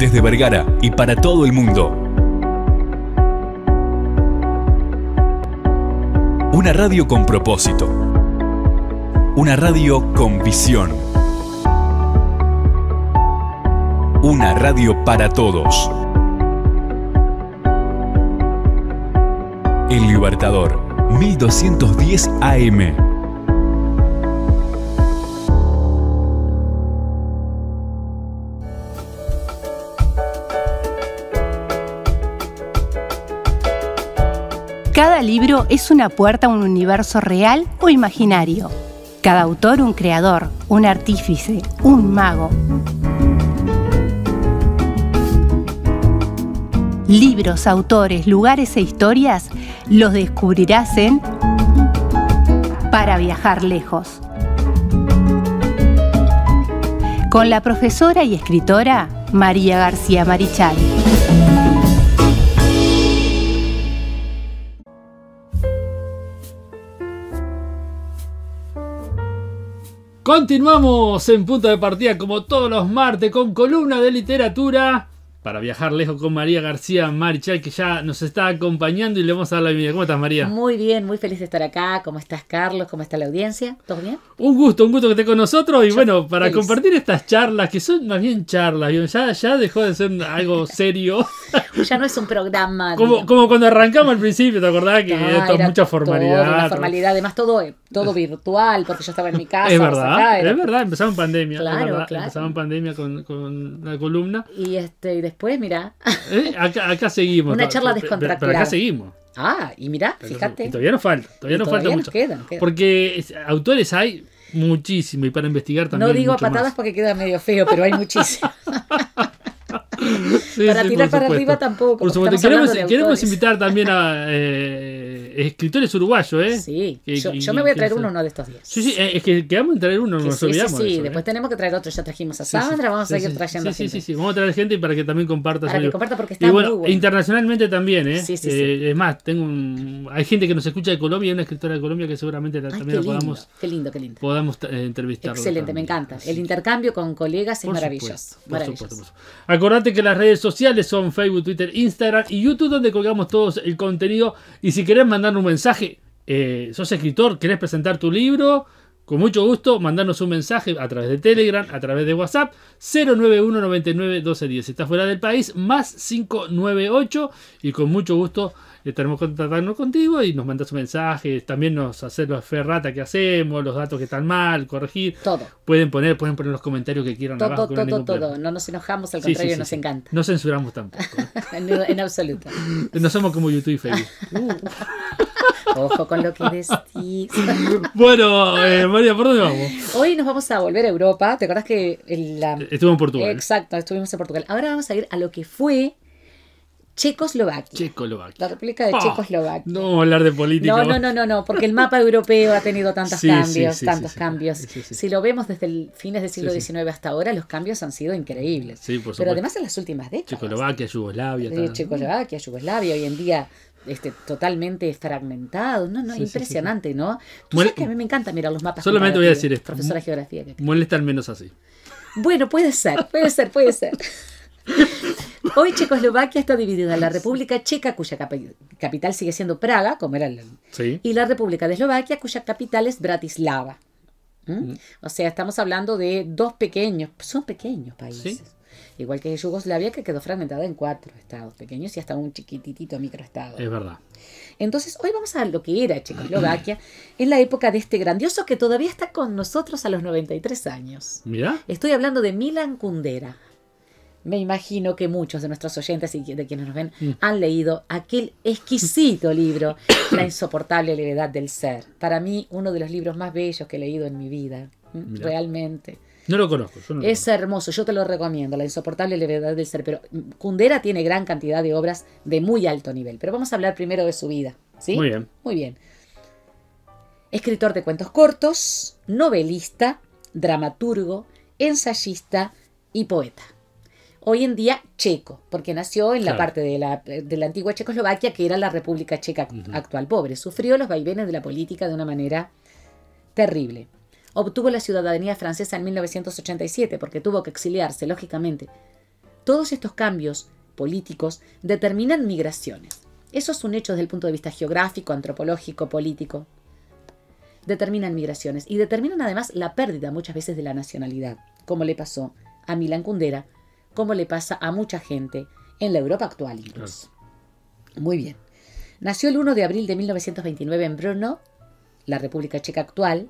desde Vergara y para todo el mundo. Una radio con propósito. Una radio con visión. Una radio para todos. El Libertador, 1210 AM. Cada libro es una puerta a un universo real o imaginario. Cada autor un creador, un artífice, un mago. Libros, autores, lugares e historias los descubrirás en Para viajar lejos. Con la profesora y escritora María García Marichal. Continuamos en Punto de Partida como todos los martes con columna de literatura para viajar lejos con María García Marichal, que ya nos está acompañando y le vamos a dar la bienvenida. ¿Cómo estás, María? Muy bien, muy feliz de estar acá. ¿Cómo estás, Carlos? ¿Cómo está la audiencia? ¿Todo bien? Un gusto que estés con nosotros y Yo bueno, para feliz. Compartir estas charlas, que son más bien charlas, ya dejó de ser algo serio. Ya no es un programa. como cuando arrancamos al principio, ¿te acordás? Que esto es era mucha formalidad. Una formalidad, además todo virtual, porque yo estaba en mi casa. Es verdad, acá, es verdad, empezamos en pandemia. Claro, es verdad, claro. Empezamos en pandemia con la columna. Y después, mirá. Acá seguimos. Una charla Pero descontracturada. acá seguimos. Y mirá, fíjate. Y todavía nos falta, todavía falta nos mucho. queda. Porque autores hay muchísimo y para investigar también. No digo a mucho patadas más. porque queda medio feo, pero hay muchísimo. Sí, Para sí, tirar por para supuesto. arriba tampoco. Por supuesto. Estamos hablando de Queremos autores. invitar también a escritores uruguayos, ¿eh? Sí, Que- yo me voy a traer que- uno de estos días. Sí, es que quedamos en traer uno, no nos Sí, olvidamos. sí, de eso, después tenemos que traer otro. Ya trajimos a Sí, sí. Sandra, vamos a Sí, seguir sí, trayendo sí, gente. sí, vamos a traer gente para que también comparta. Para su que libro. comparta porque está Y bueno, muy bueno. internacionalmente también, ¿eh? Sí. Es más, hay gente que nos escucha de Colombia y una escritora de Colombia que seguramente Ay, también la qué lindo. podamos entrevistar. Excelente, me encanta. El intercambio con colegas es maravilloso. Por supuesto. Acordate que las redes sociales son Facebook, Twitter, Instagram y YouTube, donde colgamos todo el contenido. Y si querés mandar un mensaje, sos escritor, querés presentar tu libro, con mucho gusto, mandarnos un mensaje a través de Telegram, a través de WhatsApp, 091 99 1210. Si estás fuera del país, más 598 y con mucho gusto estaremos contactando contigo y nos mandas un mensaje. También nos haces los ferrata que hacemos, los datos que están mal, corregir. Todo. Pueden poner los comentarios que quieran abajo. que no hay ningún problema. Todo. No nos enojamos, al Sí, contrario, sí, nos sí. encanta. No censuramos tampoco. En absoluto. No somos como YouTube y Facebook. Ojo con lo que decís. Bueno, María, ¿por dónde vamos? Hoy nos vamos a volver a Europa. ¿Te acordás que Estuve en Portugal. Exacto, estuvimos en Portugal. Ahora vamos a ir a lo que fue Checoslovaquia. Checoslovaquia. La República de Checoslovaquia. No vamos a hablar de política. No, porque el mapa europeo ha tenido tantos Sí, cambios, sí, tantos sí. cambios. Sí. Si lo vemos desde el fines del siglo Sí. XIX hasta ahora, los cambios han sido increíbles. Sí, por Pero supuesto. además en las últimas décadas. Checoslovaquia, Yugoslavia. Checoslovaquia, Yugoslavia, hoy en día totalmente fragmentado. No, Sí, impresionante, ¿no? Tú Muele- sabes que a mí me encanta mirar los mapas. Solamente voy a decir esto. Profesora de geografía. Molesta al menos así. Bueno, puede ser. Hoy Checoslovaquia está dividida en la República Checa, cuya capital sigue siendo Praga, como era Sí. y la República de Eslovaquia, cuya capital es Bratislava. O sea, estamos hablando de dos pequeños países. Sí. Igual que Yugoslavia, que quedó fragmentada en 4 estados pequeños y hasta un chiquititito microestado. Es verdad. Entonces, hoy vamos a lo que era Checoslovaquia en la época de este grandioso que todavía está con nosotros a los 93 años. Mira. Estoy hablando de Milan Kundera. Me imagino que muchos de nuestros oyentes y de quienes nos ven han leído aquel exquisito libro, La insoportable levedad del ser. Para mí, uno de los libros más bellos que he leído en mi vida. Mirá. Realmente. No lo conozco. Yo no lo Es hermoso, yo te lo recomiendo, La insoportable levedad del ser. Pero Kundera tiene gran cantidad de obras de muy alto nivel. Pero vamos a hablar primero de su vida. ¿Sí? Muy bien. Muy bien. Escritor de cuentos cortos, novelista, dramaturgo, ensayista y poeta. Hoy en día checo, porque nació en la Claro. parte de la antigua Checoslovaquia, que era la República Checa actual. Pobre, sufrió los vaivenes de la política de una manera terrible. Obtuvo la ciudadanía francesa en 1987 porque tuvo que exiliarse, lógicamente, Todos estos cambios políticos determinan migraciones. Eso es un hecho desde el punto de vista geográfico, antropológico, político. Determinan migraciones y determinan además la pérdida muchas veces de la nacionalidad, como le pasó a Milan Kundera, como le pasa a mucha gente en la Europa actual incluso. Muy bien. Nació el 1 de abril de 1929 en Brno, la República Checa actual,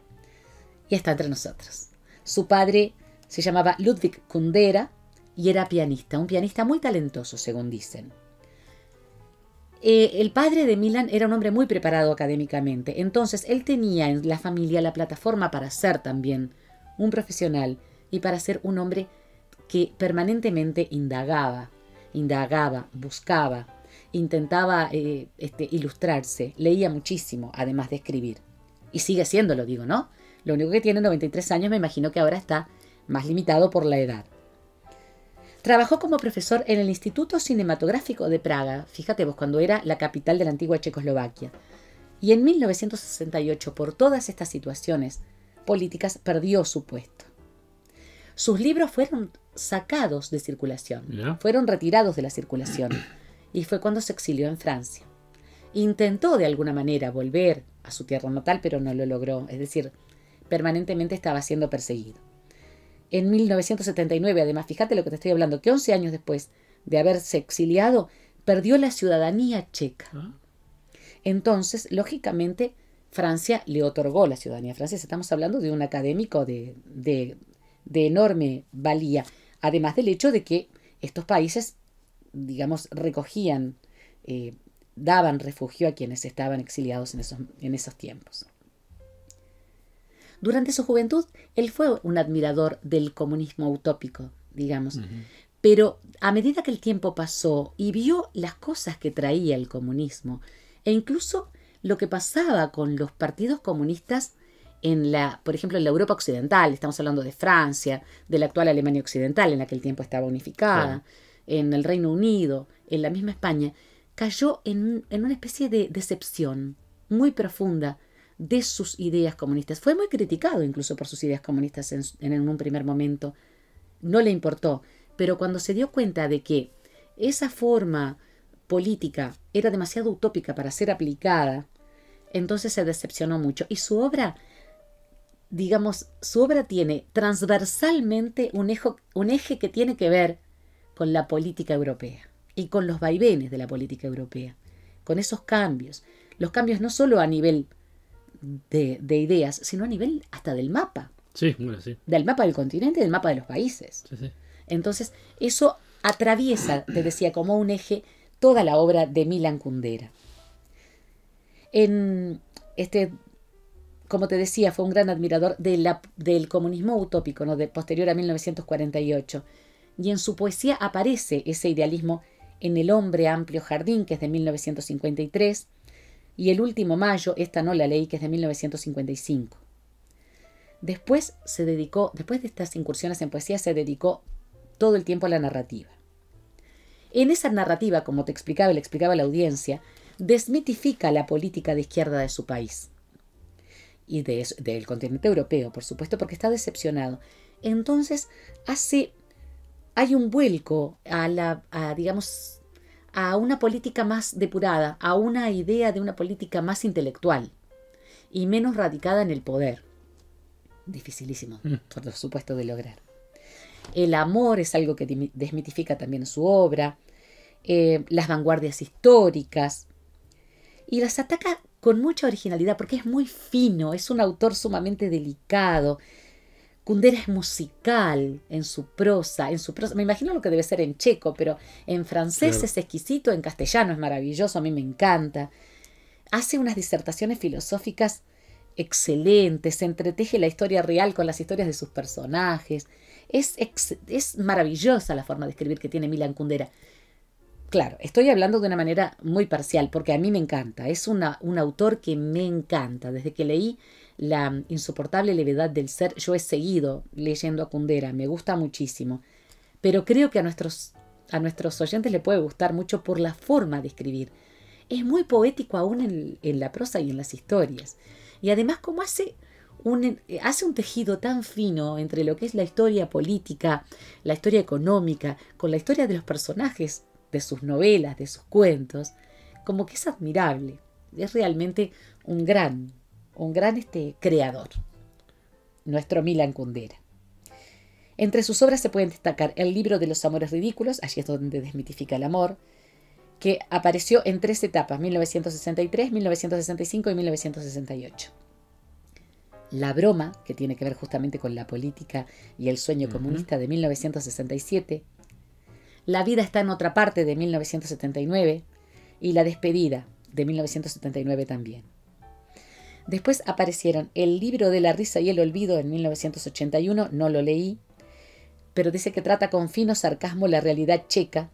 y está entre nosotros. Su padre se llamaba Ludvík Kundera y era pianista, un pianista muy talentoso, según dicen. El padre de Milan era un hombre muy preparado académicamente, entonces él tenía en la familia la plataforma para ser también un profesional y para ser un hombre que permanentemente indagaba, buscaba, intentaba ilustrarse, leía muchísimo, además de escribir. Y sigue haciéndolo, digo, ¿no? Lo único que tiene 93 años, me imagino que ahora está más limitado por la edad. Trabajó como profesor en el Instituto Cinematográfico de Praga, fíjate vos, cuando era la capital de la antigua Checoslovaquia. Y en 1968, por todas estas situaciones políticas, perdió su puesto. Sus libros fueron sacados de circulación, fueron retirados de la circulación, y fue cuando se exilió en Francia. Intentó de alguna manera volver a su tierra natal, pero no lo logró, es decir, permanentemente estaba siendo perseguido. En 1979, además, fíjate lo que te estoy hablando, que 11 años después de haberse exiliado, perdió la ciudadanía checa. Entonces, lógicamente, Francia le otorgó la ciudadanía francesa. Estamos hablando de un académico de enorme valía, además del hecho de que estos países, digamos, recogían, daban refugio a quienes estaban exiliados en esos tiempos. Durante su juventud, él fue un admirador del comunismo utópico, digamos. Pero a medida que el tiempo pasó y vio las cosas que traía el comunismo, e incluso lo que pasaba con los partidos comunistas por ejemplo, en la Europa occidental, estamos hablando de Francia, de la actual Alemania occidental, en la que el tiempo estaba unificada, en el Reino Unido, en la misma España, cayó en una especie de decepción muy profunda de sus ideas comunistas. Fue muy criticado incluso por sus ideas comunistas en un primer momento. No le importó, pero cuando se dio cuenta de que esa forma política era demasiado utópica para ser aplicada, entonces se decepcionó mucho. Y su obra, digamos, tiene transversalmente un eje que tiene que ver con la política europea y con los vaivenes de la política europea, con esos cambios. Los cambios no solo a nivel de ideas, sino a nivel hasta del mapa. Sí, bueno, sí. Del mapa del continente y del mapa de los países. Sí. Entonces, eso atraviesa, te decía, como un eje toda la obra de Milan Kundera. Como te decía, fue un gran admirador del comunismo utópico, ¿no? Posterior a 1948. Y en su poesía aparece ese idealismo en El hombre amplio jardín, que es de 1953, y El último mayo, esta no la leí, que es de 1955. Después de estas incursiones en poesía, se dedicó todo el tiempo a la narrativa. En esa narrativa, como le explicaba a la audiencia, desmitifica la política de izquierda de su país. Y del continente europeo, por supuesto, porque está decepcionado. Entonces, hay un vuelco digamos, a una política más depurada, a una idea de una política más intelectual y menos radicada en el poder. Dificilísimo, por supuesto, de lograr. El amor es algo que desmitifica también su obra, las vanguardias históricas, y las ataca con mucha originalidad porque es muy fino, es un autor sumamente delicado. Kundera es musical en su prosa, me imagino lo que debe ser en checo, pero en francés es exquisito, en castellano es maravilloso, a mí me encanta. Hace unas disertaciones filosóficas excelentes, se entreteje la historia real con las historias de sus personajes. Es maravillosa la forma de escribir que tiene Milan Kundera. Claro, estoy hablando de una manera muy parcial porque a mí me encanta. Es un autor que me encanta. Desde que leí La insoportable levedad del ser, yo he seguido leyendo a Kundera. Me gusta muchísimo. Pero creo que a nuestros oyentes le puede gustar mucho por la forma de escribir. Es muy poético aún en la prosa y en las historias. Y además como hace hace un tejido tan fino entre lo que es la historia política, la historia económica, con la historia de los personajes, de sus novelas, de sus cuentos, como que es admirable. Es realmente un gran creador, nuestro Milan Kundera. Entre sus obras se pueden destacar El libro de los amores ridículos, allí es donde desmitifica el amor, que apareció en 3 etapas, 1963, 1965 y 1968. La broma, que tiene que ver justamente con la política y el sueño comunista, de 1967. La vida está en otra parte, de 1979. Y La despedida, de 1979 también. Después aparecieron El libro de la risa y el olvido, en 1981. No lo leí, pero dice que trata con fino sarcasmo la realidad checa.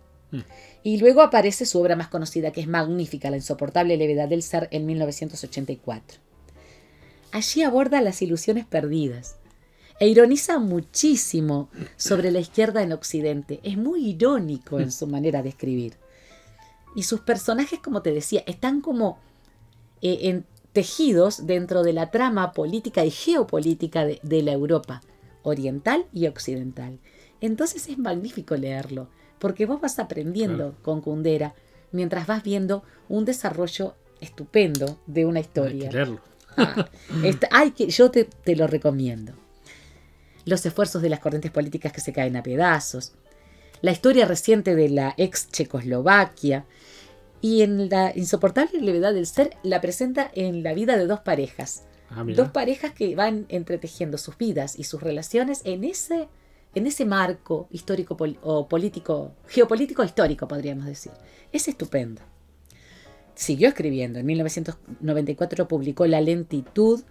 Y luego aparece su obra más conocida, que es magnífica, La insoportable levedad del ser, en 1984. Allí aborda las ilusiones perdidas e ironiza muchísimo sobre la izquierda en Occidente. Es muy irónico en su manera de escribir. Y sus personajes, como te decía, están como tejidos dentro de la trama política y geopolítica de la Europa oriental y occidental. Entonces es magnífico leerlo, porque vos vas aprendiendo con Kundera mientras vas viendo un desarrollo estupendo de una historia. Hay que leerlo. Yo te lo recomiendo. Los esfuerzos de las corrientes políticas que se caen a pedazos, la historia reciente de la ex Checoslovaquia, y en La insoportable levedad del ser la presenta en la vida de dos parejas. Dos parejas que van entretejiendo sus vidas y sus relaciones en ese marco histórico o político, geopolítico histórico, podríamos decir. Es estupendo. Siguió escribiendo. En 1994 publicó La lentitud,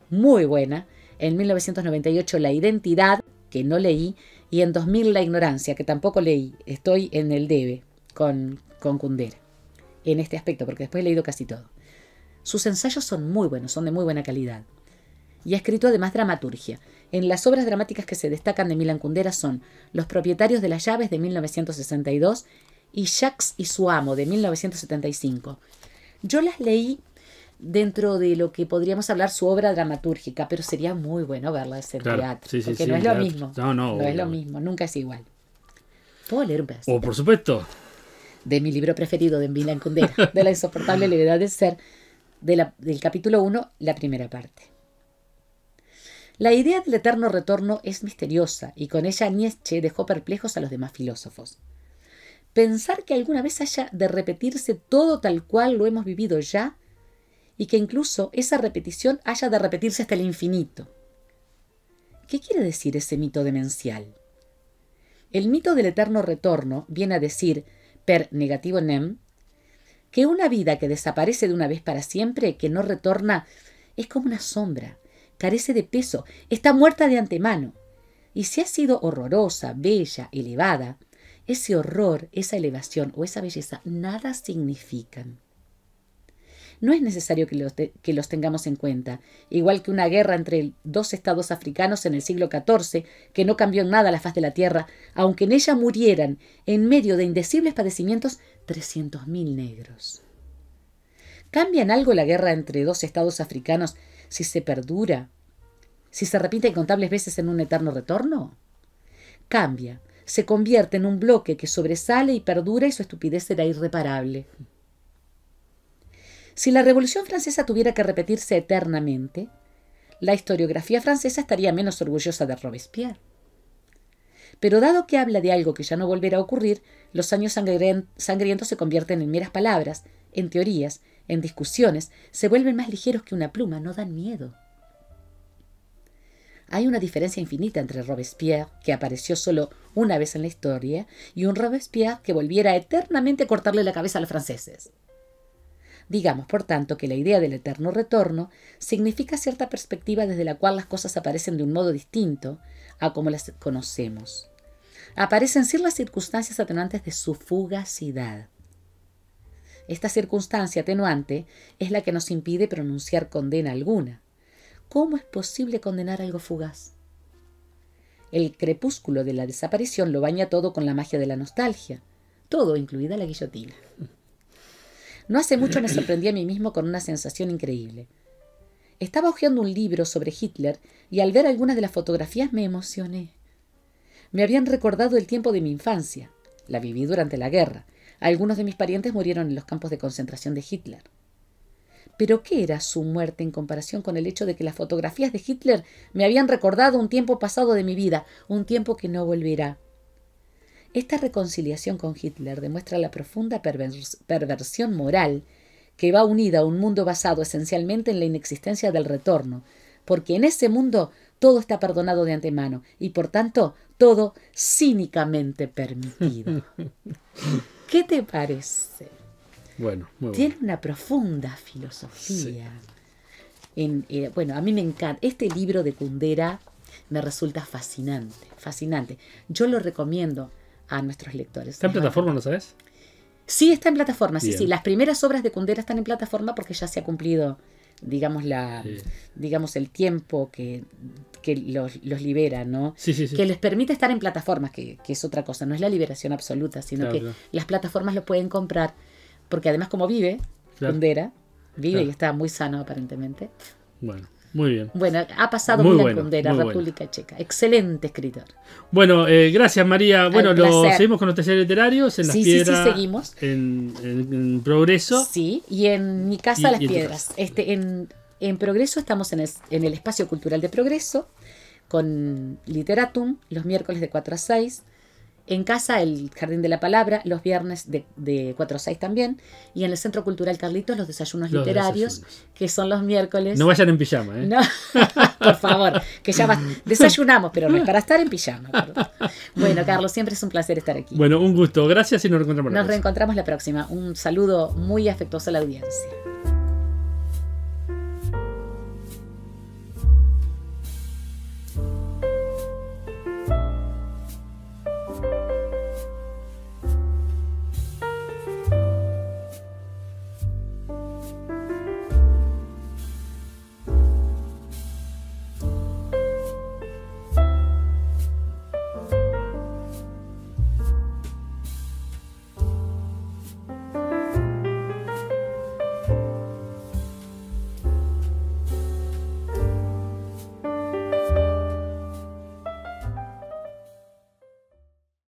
muy buena. En 1998 La identidad, que no leí. Y en 2000 La ignorancia, que tampoco leí. Estoy en el debe con Kundera en este aspecto, porque después he leído casi todo. Sus ensayos son muy buenos, son de muy buena calidad. Y ha escrito además dramaturgia. En las obras dramáticas que se destacan de Milan Kundera son Los propietarios de las llaves, de 1962, y Jacques y su amo, de 1975. Yo las leí dentro de lo que podríamos hablar su obra dramatúrgica, pero sería muy bueno verlas en teatro, porque no es lo mismo. No es lo mismo, nunca es igual. ¿Puedo leer un pedazo? Por supuesto. De mi libro preferido de Milan Kundera, de La insoportable levedad del ser, del capítulo 1, la primera parte. La idea del eterno retorno es misteriosa, y con ella Nietzsche dejó perplejos a los demás filósofos. Pensar que alguna vez haya de repetirse todo tal cual lo hemos vivido ya, y que incluso esa repetición haya de repetirse hasta el infinito. ¿Qué quiere decir ese mito demencial? El mito del eterno retorno viene a decir, per negativo nem, que una vida que desaparece de una vez para siempre, que no retorna, es como una sombra, carece de peso, está muerta de antemano. Y si ha sido horrorosa, bella, elevada, ese horror, esa elevación o esa belleza nada significan. No es necesario que los tengamos en cuenta, igual que una guerra entre dos estados africanos en el siglo XIV, que no cambió en nada la faz de la tierra, aunque en ella murieran, en medio de indecibles padecimientos, 300.000 negros. ¿Cambia en algo la guerra entre dos estados africanos si se perdura? ¿Si se repite incontables veces en un eterno retorno? Cambia, se convierte en un bloque que sobresale y perdura, y su estupidez será irreparable. Si la Revolución Francesa tuviera que repetirse eternamente, la historiografía francesa estaría menos orgullosa de Robespierre. Pero dado que habla de algo que ya no volverá a ocurrir, los años sangrientos se convierten en meras palabras, en teorías, en discusiones, se vuelven más ligeros que una pluma, no dan miedo. Hay una diferencia infinita entre Robespierre, que apareció solo una vez en la historia, y un Robespierre que volviera eternamente a cortarle la cabeza a los franceses. Digamos, por tanto, que la idea del eterno retorno significa cierta perspectiva desde la cual las cosas aparecen de un modo distinto a como las conocemos. Aparecen sin las circunstancias atenuantes de su fugacidad. Esta circunstancia atenuante es la que nos impide pronunciar condena alguna. ¿Cómo es posible condenar algo fugaz? El crepúsculo de la desaparición lo baña todo con la magia de la nostalgia, todo, incluida la guillotina. No hace mucho me sorprendí a mí mismo con una sensación increíble. Estaba hojeando un libro sobre Hitler y al ver algunas de las fotografías me emocioné. Me habían recordado el tiempo de mi infancia. La viví durante la guerra. Algunos de mis parientes murieron en los campos de concentración de Hitler. Pero ¿qué era su muerte en comparación con el hecho de que las fotografías de Hitler me habían recordado un tiempo pasado de mi vida, un tiempo que no volverá? Esta reconciliación con Hitler demuestra la profunda perversión moral que va unida a un mundo basado esencialmente en la inexistencia del retorno, porque en ese mundo todo está perdonado de antemano y por tanto todo cínicamente permitido. ¿Qué te parece? Bueno, muy bueno. Tiene una profunda filosofía. Sí. Bueno, a mí me encanta. Este libro de Kundera me resulta fascinante. Yo lo recomiendo a nuestros lectores. ¿Está en plataforma, no sabes? Sí, está en plataforma. Bien. Sí. Las primeras obras de Kundera están en plataforma porque ya se ha cumplido, digamos, digamos el tiempo que los libera, ¿no? Sí. Que les permite estar en plataformas, que es otra cosa. No es la liberación absoluta, sino que las plataformas lo pueden comprar. Porque además como vive, Kundera, vive y está muy sano aparentemente. Bueno, muy bien. Bueno, ha pasado Milan Kundera, República Checa. Excelente escritor. Bueno, gracias María. Bueno, seguimos con los talleres literarios en Las Piedras. Sí, seguimos. En Progreso. Sí, y en mi casa Las Piedras. En Progreso estamos en el Espacio Cultural de Progreso, con Literatum, los miércoles de 4 a 6. En casa, el Jardín de la Palabra, los viernes de 4 a 6 también. Y en el Centro Cultural Carlitos, los desayunos literarios, que son los miércoles. No vayan en pijama, ¿eh? No, por favor, que ya desayunamos, pero no es para estar en pijama. ¿Verdad? Bueno, Carlos, siempre es un placer estar aquí. Bueno, un gusto. Gracias y nos reencontramos la próxima. Un saludo muy afectuoso a la audiencia.